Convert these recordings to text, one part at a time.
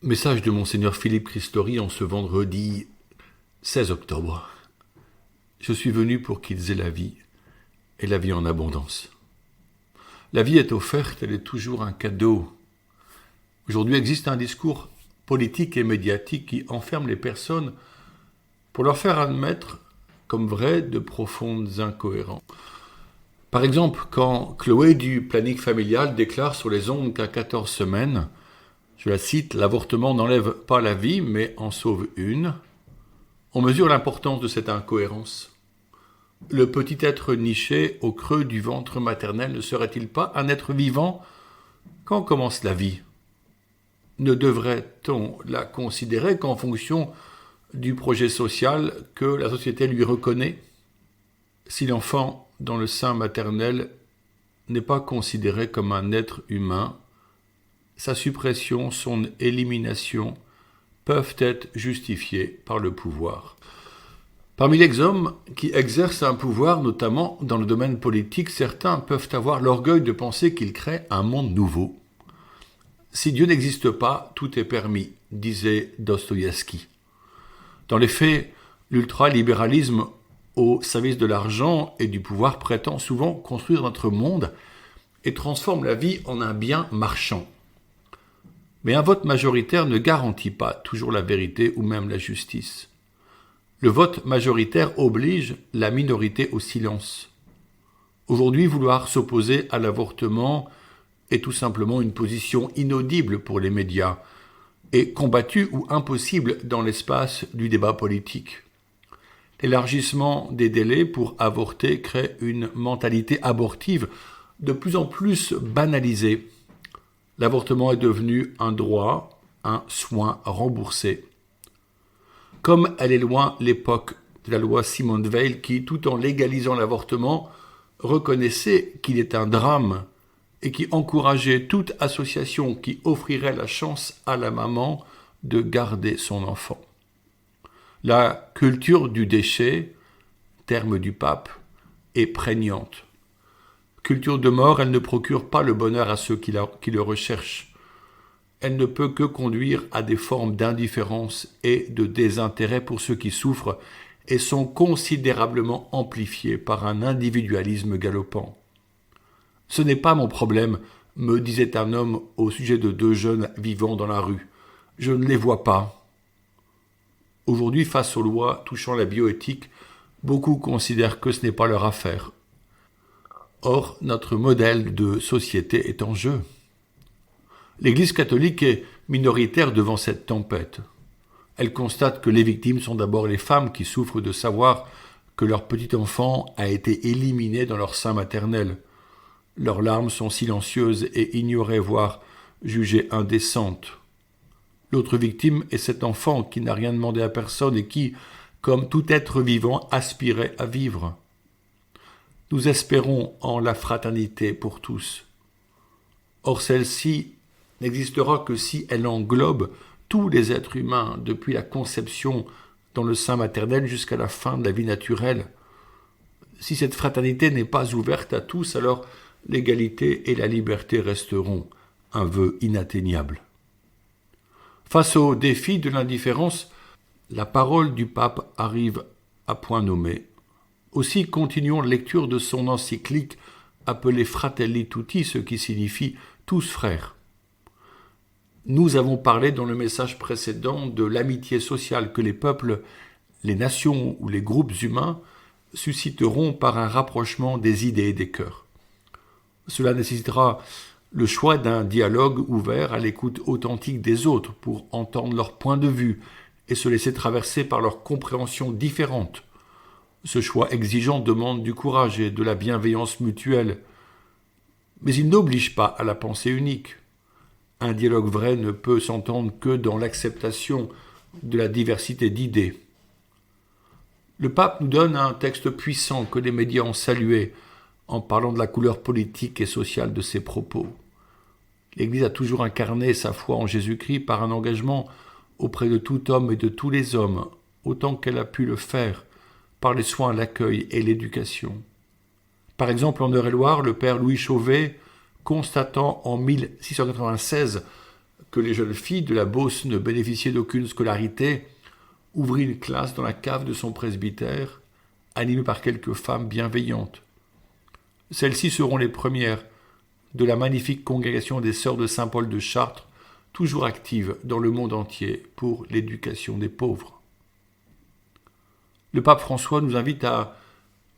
Message de Monseigneur Philippe Christori en ce vendredi 16 octobre. Je suis venu pour qu'ils aient la vie, et la vie en abondance. La vie est offerte, elle est toujours un cadeau. Aujourd'hui existe un discours politique et médiatique qui enferme les personnes pour leur faire admettre comme vrai de profondes incohérences. Par exemple, quand Chloé du planning familial déclare sur les ondes qu'à 14 semaines, je la cite, l'avortement n'enlève pas la vie, mais en sauve une, on mesure l'importance de cette incohérence. Le petit être niché au creux du ventre maternel ne serait-il pas un être vivant quand commence la vie? Ne devrait-on la considérer qu'en fonction du projet social que la société lui reconnaît? Si l'enfant dans le sein maternel n'est pas considéré comme un être humain, sa suppression, son élimination peuvent être justifiées par le pouvoir. Parmi les hommes qui exercent un pouvoir, notamment dans le domaine politique, certains peuvent avoir l'orgueil de penser qu'ils créent un monde nouveau. Si Dieu n'existe pas, tout est permis, disait Dostoïevski. Dans les faits, l'ultralibéralisme au service de l'argent et du pouvoir prétend souvent construire notre monde et transforme la vie en un bien marchand. Mais un vote majoritaire ne garantit pas toujours la vérité ou même la justice. Le vote majoritaire oblige la minorité au silence. Aujourd'hui, vouloir s'opposer à l'avortement est tout simplement une position inaudible pour les médias et combattue ou impossible dans l'espace du débat politique. L'élargissement des délais pour avorter crée une mentalité abortive de plus en plus banalisée. L'avortement est devenu un droit, un soin remboursé. Comme elle est loin l'époque de la loi Simone Veil qui, tout en légalisant l'avortement, reconnaissait qu'il est un drame et qui encourageait toute association qui offrirait la chance à la maman de garder son enfant. La culture du déchet, terme du pape, est prégnante. Culture de mort, elle ne procure pas le bonheur à ceux qui le recherchent. Elle ne peut que conduire à des formes d'indifférence et de désintérêt pour ceux qui souffrent et sont considérablement amplifiées par un individualisme galopant. « Ce n'est pas mon problème », me disait un homme au sujet de deux jeunes vivant dans la rue. « Je ne les vois pas. » Aujourd'hui, face aux lois touchant la bioéthique, beaucoup considèrent que ce n'est pas leur affaire. Or, notre modèle de société est en jeu. L'Église catholique est minoritaire devant cette tempête. Elle constate que les victimes sont d'abord les femmes qui souffrent de savoir que leur petit enfant a été éliminé dans leur sein maternel. Leurs larmes sont silencieuses et ignorées, voire jugées indécentes. L'autre victime est cet enfant qui n'a rien demandé à personne et qui, comme tout être vivant, aspirait à vivre. Nous espérons en la fraternité pour tous. Or celle-ci n'existera que si elle englobe tous les êtres humains, depuis la conception dans le sein maternel jusqu'à la fin de la vie naturelle. Si cette fraternité n'est pas ouverte à tous, alors l'égalité et la liberté resteront un vœu inatteignable. Face au défi de l'indifférence, la parole du pape arrive à point nommé. Aussi continuons la lecture de son encyclique appelée Fratelli Tutti, ce qui signifie tous frères. Nous avons parlé dans le message précédent de l'amitié sociale que les peuples, les nations ou les groupes humains susciteront par un rapprochement des idées et des cœurs. Cela nécessitera le choix d'un dialogue ouvert à l'écoute authentique des autres pour entendre leur point de vue et se laisser traverser par leur compréhension différente. Ce choix exigeant demande du courage et de la bienveillance mutuelle. Mais il n'oblige pas à la pensée unique. Un dialogue vrai ne peut s'entendre que dans l'acceptation de la diversité d'idées. Le pape nous donne un texte puissant que les médias ont salué en parlant de la couleur politique et sociale de ses propos. L'Église a toujours incarné sa foi en Jésus-Christ par un engagement auprès de tout homme et de tous les hommes, autant qu'elle a pu le faire, par les soins, l'accueil et l'éducation. Par exemple, en Eure-et-Loire, le père Louis Chauvet, constatant en 1696 que les jeunes filles de la Beauce ne bénéficiaient d'aucune scolarité, ouvrit une classe dans la cave de son presbytère, animée par quelques femmes bienveillantes. Celles-ci seront les premières de la magnifique congrégation des Sœurs de Saint-Paul de Chartres, toujours active dans le monde entier pour l'éducation des pauvres. Le pape François nous invite à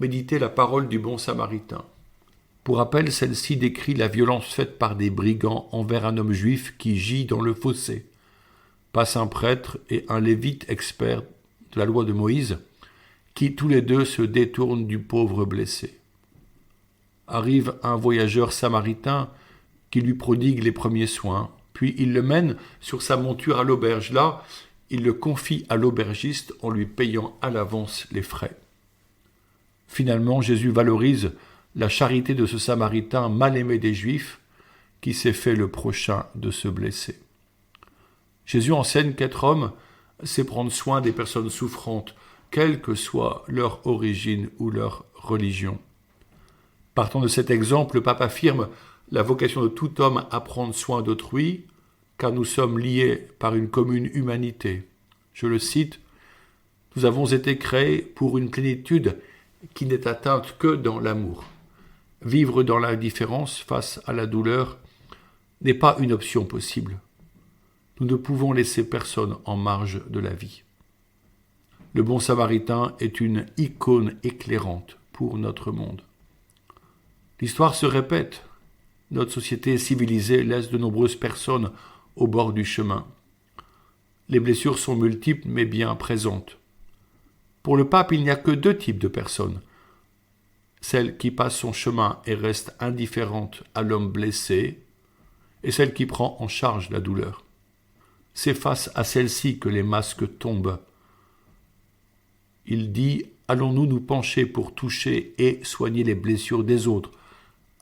méditer la parole du bon samaritain. Pour rappel, celle-ci décrit la violence faite par des brigands envers un homme juif qui gît dans le fossé. Passe un prêtre et un lévite expert de la loi de Moïse, qui tous les deux se détournent du pauvre blessé. Arrive un voyageur samaritain qui lui prodigue les premiers soins, puis il le mène sur sa monture à l'auberge. Là, il le confie à l'aubergiste en lui payant à l'avance les frais. Finalement, Jésus valorise la charité de ce samaritain mal aimé des Juifs qui s'est fait le prochain de ce blessé. Jésus enseigne qu'être homme, c'est prendre soin des personnes souffrantes, quelle que soit leur origine ou leur religion. Partant de cet exemple, le pape affirme la vocation de tout homme à prendre soin d'autrui, car nous sommes liés par une commune humanité. Je le cite, « Nous avons été créés pour une plénitude qui n'est atteinte que dans l'amour. Vivre dans l'indifférence face à la douleur n'est pas une option possible. Nous ne pouvons laisser personne en marge de la vie. » Le bon samaritain est une icône éclairante pour notre monde. L'histoire se répète. Notre société civilisée laisse de nombreuses personnes au bord du chemin. Les blessures sont multiples mais bien présentes. Pour le pape, il n'y a que deux types de personnes. Celle qui passe son chemin et reste indifférente à l'homme blessé, et celle qui prend en charge la douleur. C'est face à celle-ci que les masques tombent. Il dit « Allons-nous nous pencher pour toucher et soigner les blessures des autres ?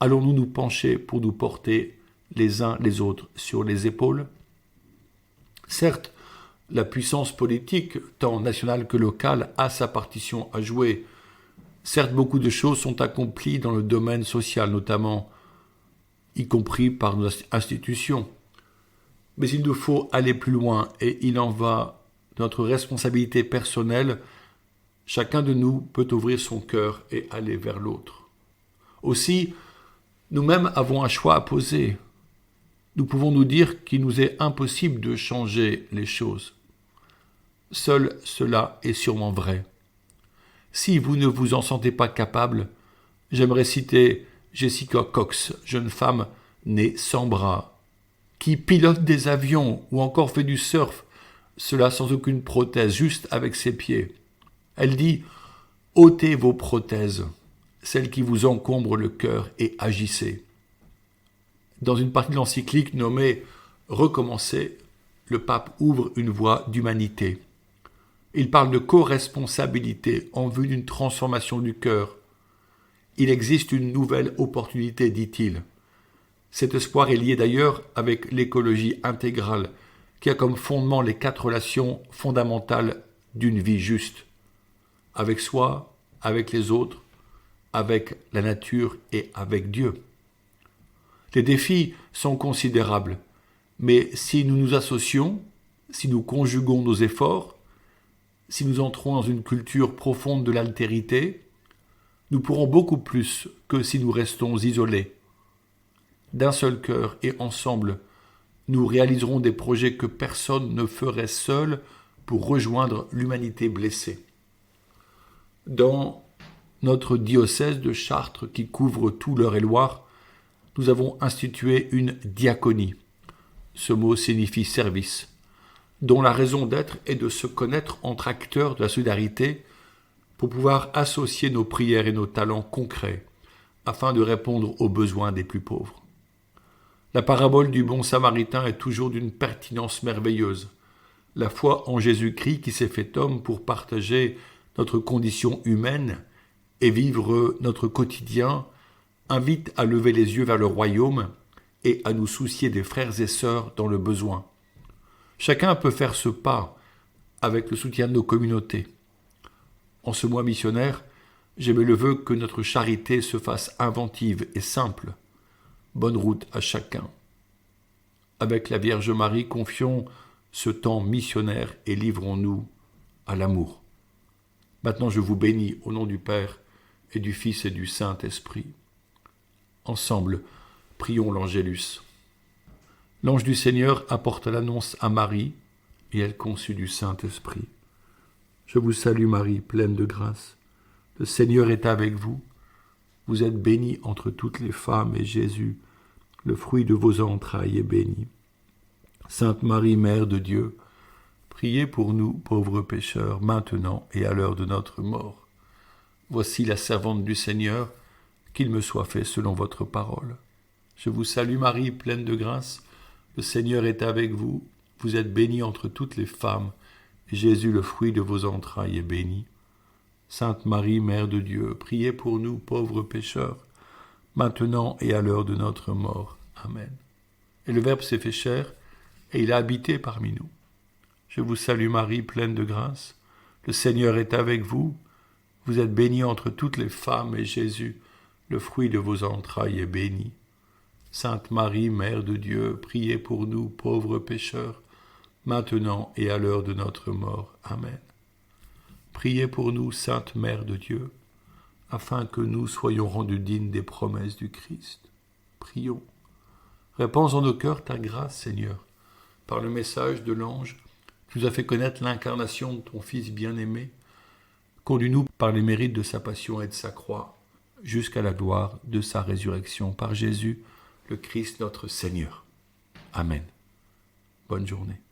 Allons-nous nous pencher pour nous porter les uns les autres sur les épaules ?» Certes, la puissance politique, tant nationale que locale, a sa partition à jouer. Certes, beaucoup de choses sont accomplies dans le domaine social, notamment, y compris par nos institutions. Mais il nous faut aller plus loin et il en va de notre responsabilité personnelle. Chacun de nous peut ouvrir son cœur et aller vers l'autre. Aussi, nous-mêmes avons un choix à poser. Nous pouvons nous dire qu'il nous est impossible de changer les choses. Seul cela est sûrement vrai. Si vous ne vous en sentez pas capable, j'aimerais citer Jessica Cox, jeune femme née sans bras, qui pilote des avions ou encore fait du surf, cela sans aucune prothèse, juste avec ses pieds. Elle dit « ôtez vos prothèses, celles qui vous encombrent le cœur, et agissez ». Dans une partie de l'encyclique nommée « Recommencer », le pape ouvre une voie d'humanité. Il parle de co-responsabilité en vue d'une transformation du cœur. Il existe une nouvelle opportunité, dit-il. Cet espoir est lié d'ailleurs avec l'écologie intégrale, qui a comme fondement les 4 relations fondamentales d'une vie juste. Avec soi, avec les autres, avec la nature et avec Dieu. Les défis sont considérables, mais si nous nous associons, si nous conjuguons nos efforts, si nous entrons dans une culture profonde de l'altérité, nous pourrons beaucoup plus que si nous restons isolés. D'un seul cœur et ensemble, nous réaliserons des projets que personne ne ferait seul pour rejoindre l'humanité blessée. Dans notre diocèse de Chartres qui couvre tout l'Eure-et-Loir, nous avons institué une diaconie. Ce mot signifie service, dont la raison d'être est de se connaître entre acteurs de la solidarité pour pouvoir associer nos prières et nos talents concrets afin de répondre aux besoins des plus pauvres. La parabole du bon samaritain est toujours d'une pertinence merveilleuse. La foi en Jésus-Christ qui s'est fait homme pour partager notre condition humaine et vivre notre quotidien invite à lever les yeux vers le royaume et à nous soucier des frères et sœurs dans le besoin. Chacun peut faire ce pas avec le soutien de nos communautés. En ce mois missionnaire, j'émets le vœu que notre charité se fasse inventive et simple. Bonne route à chacun. Avec la Vierge Marie, confions ce temps missionnaire et livrons-nous à l'amour. Maintenant, je vous bénis au nom du Père et du Fils et du Saint-Esprit. Ensemble, prions l'Angélus. L'ange du Seigneur apporta l'annonce à Marie, et elle conçut du Saint-Esprit. Je vous salue Marie, pleine de grâce. Le Seigneur est avec vous. Vous êtes bénie entre toutes les femmes, et Jésus, le fruit de vos entrailles, est béni. Sainte Marie, Mère de Dieu, priez pour nous, pauvres pécheurs, maintenant et à l'heure de notre mort. Voici la servante du Seigneur, qu'il me soit fait selon votre parole. Je vous salue Marie, pleine de grâce. Le Seigneur est avec vous. Vous êtes bénie entre toutes les femmes, et Jésus, le fruit de vos entrailles, est béni. Sainte Marie, Mère de Dieu, priez pour nous, pauvres pécheurs, maintenant et à l'heure de notre mort. Amen. Et le Verbe s'est fait chair, et il a habité parmi nous. Je vous salue Marie, pleine de grâce. Le Seigneur est avec vous. Vous êtes bénie entre toutes les femmes, et Jésus, le fruit de vos entrailles, est béni. Sainte Marie, Mère de Dieu, priez pour nous, pauvres pécheurs, maintenant et à l'heure de notre mort. Amen. Priez pour nous, Sainte Mère de Dieu, afin que nous soyons rendus dignes des promesses du Christ. Prions. Répands en nos cœurs ta grâce, Seigneur. Par le message de l'ange, tu nous as fait connaître l'incarnation de ton Fils bien-aimé. Conduis-nous par les mérites de sa passion et de sa croix, jusqu'à la gloire de sa résurrection par Jésus, le Christ notre Seigneur. Amen. Bonne journée.